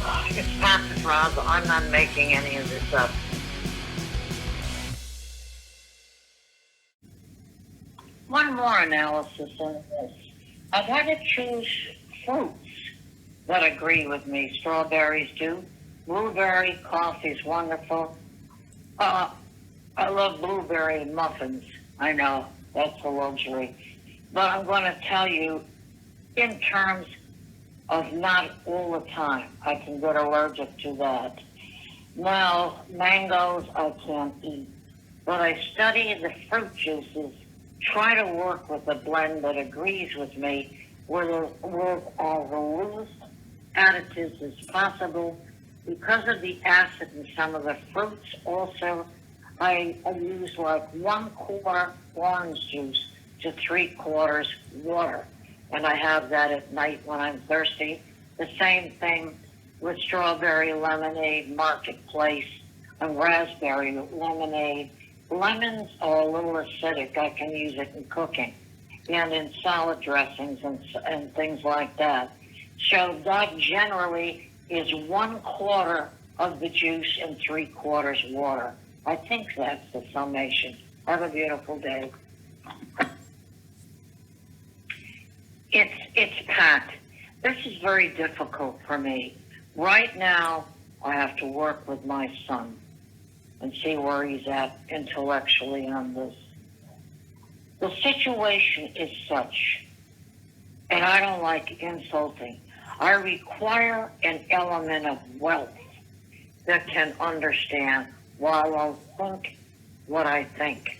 It's Podraza. I'm not making any of this up. One more analysis on this. I've had to choose fruits that agree with me. Strawberries do. Blueberry coffee's wonderful. I love blueberry muffins. I know, that's a luxury. But I'm going to tell you, in terms of not all the time, I can get allergic to that. Now, mangoes I can't eat. But I study the fruit juices, try to work with a blend that agrees with me with as loose additives as possible. Because of the acid in some of the fruits, also, I use like 1/4 orange juice to 3/4 water. And I have that at night when I'm thirsty. The same thing with strawberry lemonade, marketplace, and raspberry lemonade. Lemons are a little acidic. I can use it in cooking and in salad dressings and things like that. So that generally is 1/4 of the juice and 3/4 water. I think that's the summation. Have a beautiful day. It's Pat. This is very difficult for me. Right now, I have to work with my son and see where he's at intellectually on this. The situation is such, and I don't like insulting. I require an element of wealth that can understand while I think what I think.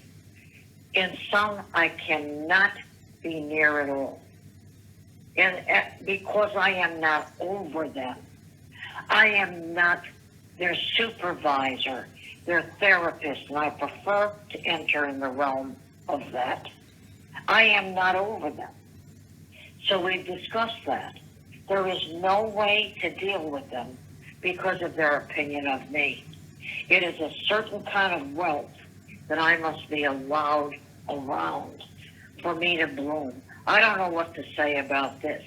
In some, I cannot be near it all. And because I am not over them. I am not their supervisor, their therapist, and I prefer to enter in the realm of that. I am not over them. So we've discussed that. There is no way to deal with them because of their opinion of me. It is a certain kind of wealth that I must be allowed around for me to bloom. I don't know what to say about this.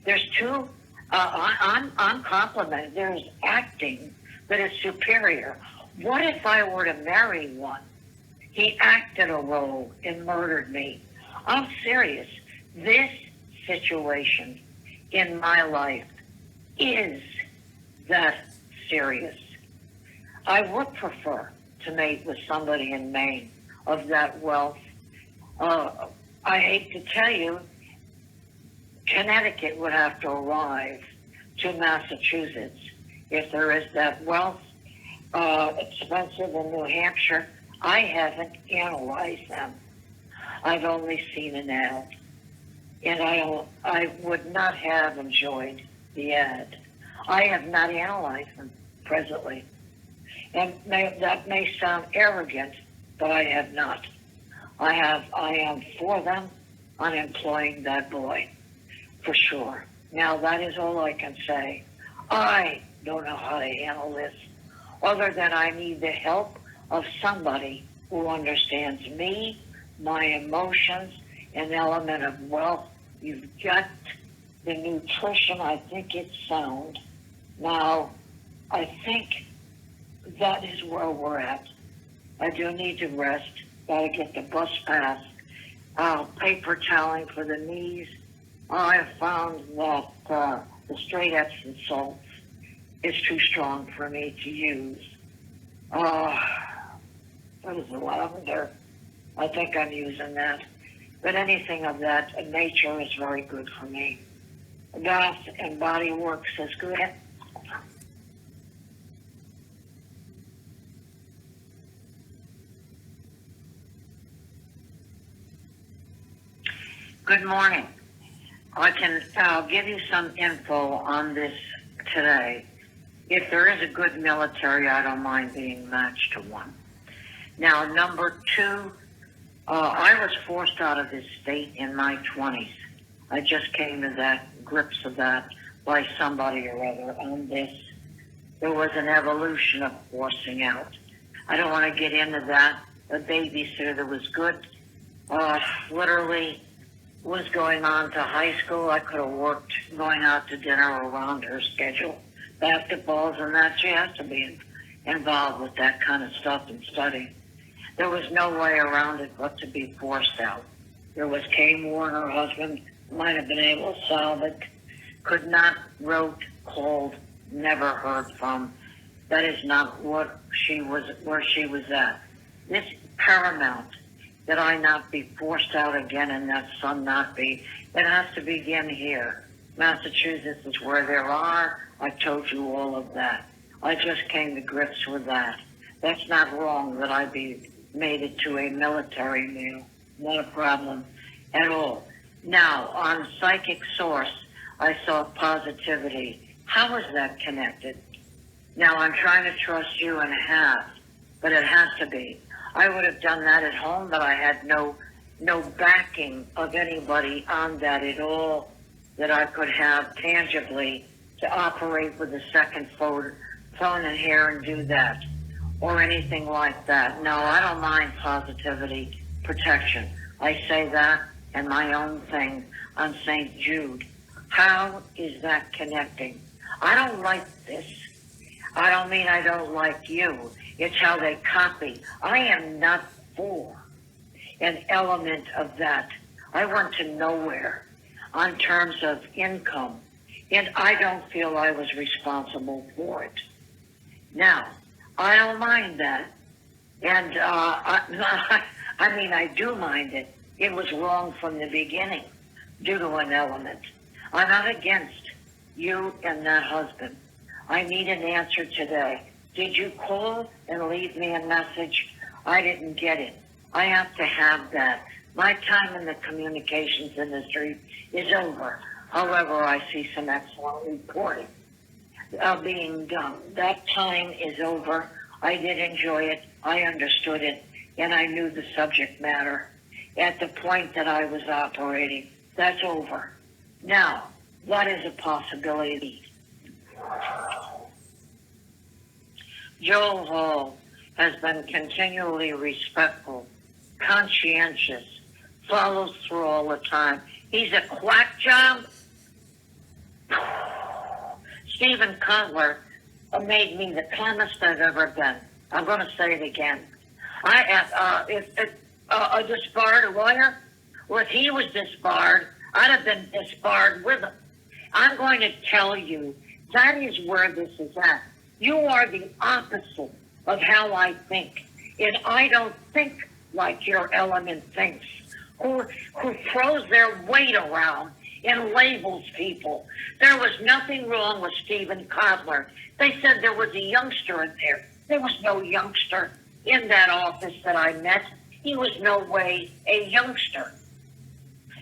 There's two, I'm complimented. There's acting that is superior. What if I were to marry one? He acted a role and murdered me. I'm serious. This situation in my life is that serious. I would prefer to mate with somebody in Maine of that wealth. I hate to tell you, Connecticut would have to arrive to Massachusetts if there is that wealth. Expensive in New Hampshire. I haven't analyzed them. I've only seen an ad. And I would not have enjoyed the ad. I have not analyzed them presently. And that may sound arrogant, but I have not. I am for them on employing that boy, for sure. Now, that is all I can say. I don't know how to handle this, other than I need the help of somebody who understands me, my emotions, an element of wealth. You've got the nutrition. I think it's sound. Now, I think that is where we're at. I do need to rest. Got to get the bus pass. Paper toweling for the knees. I have found that the straight Epsom salts is too strong for me to use. What is the lavender? I think I'm using that. But anything of that nature is very good for me. Bath and Body Works is good. Good morning. I'll give you some info on this today. If there is a good military, I don't mind being matched to one. Now, number two, I was forced out of this state in my 20s. I just came to grips of that by somebody or other on this. There was an evolution of forcing out. I don't want to get into that. The babysitter that was good, literally was going on to high school. I could have worked going out to dinner around her schedule. basketballs and that. She has to be involved with that kind of stuff and study. There was no way around it but to be forced out. There was Kay Moore and her husband, might have been able to solve it, could not, wrote, called, never heard from. That is not what she was, where she was at. It's paramount that I not be forced out again and that son not be. It has to begin here. Massachusetts is where there are. I told you all of that. I just came to grips with that. That's not wrong that I be made it to a military meal. Not a problem at all. Now, on Psychic Source, I saw positivity. How is that connected? Now, I'm trying to trust you and have, but it has to be. I would have done that at home, but I had no backing of anybody on that at all that I could have tangibly to operate with a second phone in here and do that or anything like that. No, I don't mind positivity protection. I say that and my own thing on St. Jude. How is that connecting? I don't like this. I don't mean I don't like you. It's how they copy. I am not for an element of that. I went to nowhere on terms of income, and I don't feel I was responsible for it. Now, I don't mind that, and I mean, I do mind it. It was wrong from the beginning due to an element. I'm not against you and that husband. I need an answer today. Did you call and leave me a message? I didn't get it. I have to have that. My time in the communications industry is over. However, I see some excellent reporting being done. That time is over. I did enjoy it. I understood it. And I knew the subject matter at the point that I was operating. That's over. Now, what is a possibility? Joel Hall has been continually respectful, conscientious, follows through all the time. He's a quack job. Stephen Kotler made me the calmest I've ever been. I'm going to say it again. A disbarred lawyer, well, if he was disbarred, I'd have been disbarred with him. I'm going to tell you, that is where this is at. You are the opposite of how I think. And I don't think like your element thinks, who throws their weight around and labels people. There was nothing wrong with Stephen Kotler. They said there was a youngster in there. There was no youngster in that office that I met. He was no way a youngster.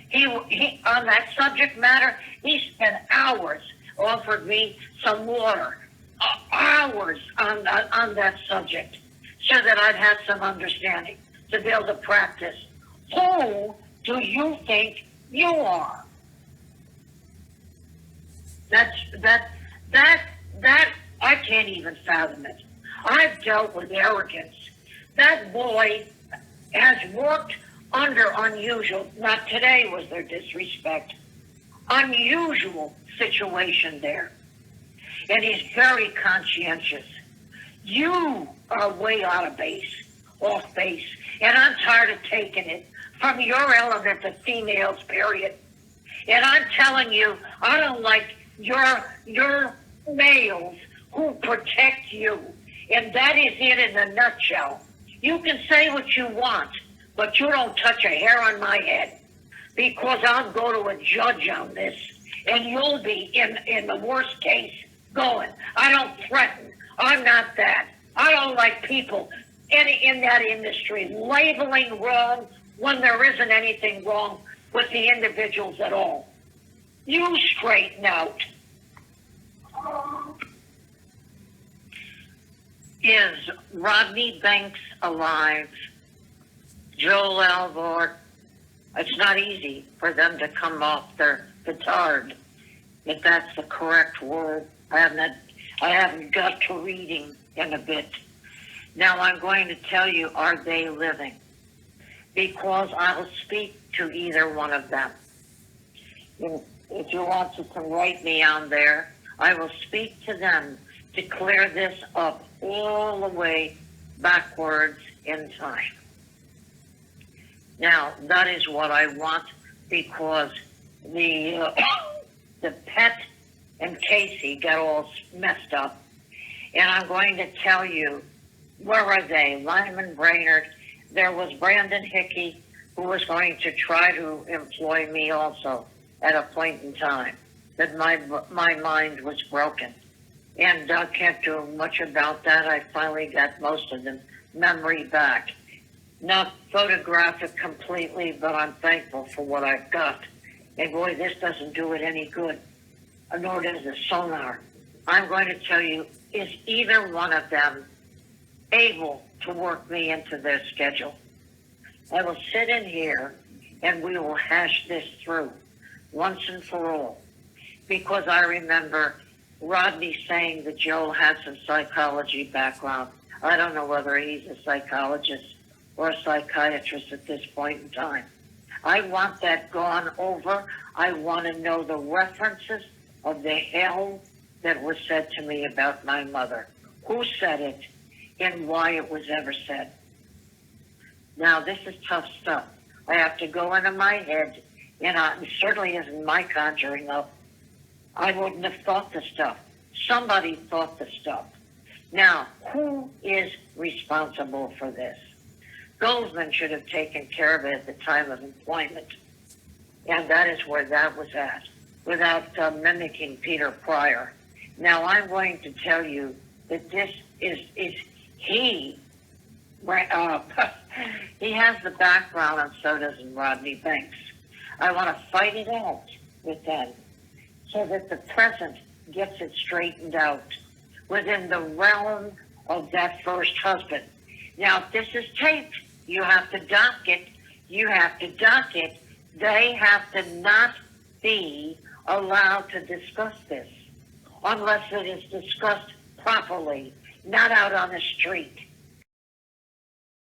He on that subject matter, he spent hours, offered me some water, hours on that subject, so that I'd have some understanding to be able to practice. Who do you think you are? That I can't even fathom it. I've dealt with arrogance. That boy has worked under unusual, not today was there disrespect, unusual situation there. And he's very conscientious. You are way out of base, off base, and I'm tired of taking it from your element of females, period. And I'm telling you, I don't like your males who protect you. And that is it in a nutshell. You can say what you want, but you don't touch a hair on my head, because I'll go to a judge on this, and you'll be, in the worst case, going. I don't threaten. I'm not that. I don't like people in that industry labeling wrong when there isn't anything wrong with the individuals at all. You straighten out. Is Rodney Banks alive? Joel Alvord? It's not easy for them to come off their petard, if that's the correct word. I haven't got to reading in a bit. Now I'm going to tell you, are they living? Because I'll speak to either one of them. If you want, you can write me on there. I will speak to them to clear this up all the way backwards in time. Now, that is what I want, because the pet and Casey got all messed up. And I'm going to tell you, where are they? Lyman Brainerd. There was Brandon Hickey, who was going to try to employ me also at a point in time. That my mind was broken. And can't do much about that. I finally got most of the memory back. Not photographic completely, but I'm thankful for what I've got. And boy, this doesn't do it any good, nor does the sonar. I'm going to tell you, is either one of them able to work me into their schedule? I will sit in here and we will hash this through once and for all. Because I remember Rodney saying that Joe has some psychology background. I don't know whether he's a psychologist or a psychiatrist at this point in time. I want that gone over. I want to know the references of the hell that was said to me about my mother. Who said it and why it was ever said. Now, this is tough stuff. I have to go into my head, and it certainly isn't my conjuring up. I wouldn't have thought the stuff. Somebody thought the stuff. Now, who is responsible for this? Goldman should have taken care of it at the time of employment. And that is where that was at, without mimicking Peter Pryor. Now, I'm going to tell you that this is he has the background, and so does Rodney Banks. I want to fight it out with them so that the present gets it straightened out within the realm of that first husband. Now, if this is taped, you have to dock it. You have to dock it. They have to not be allowed to discuss this unless it is discussed properly, not out on the street.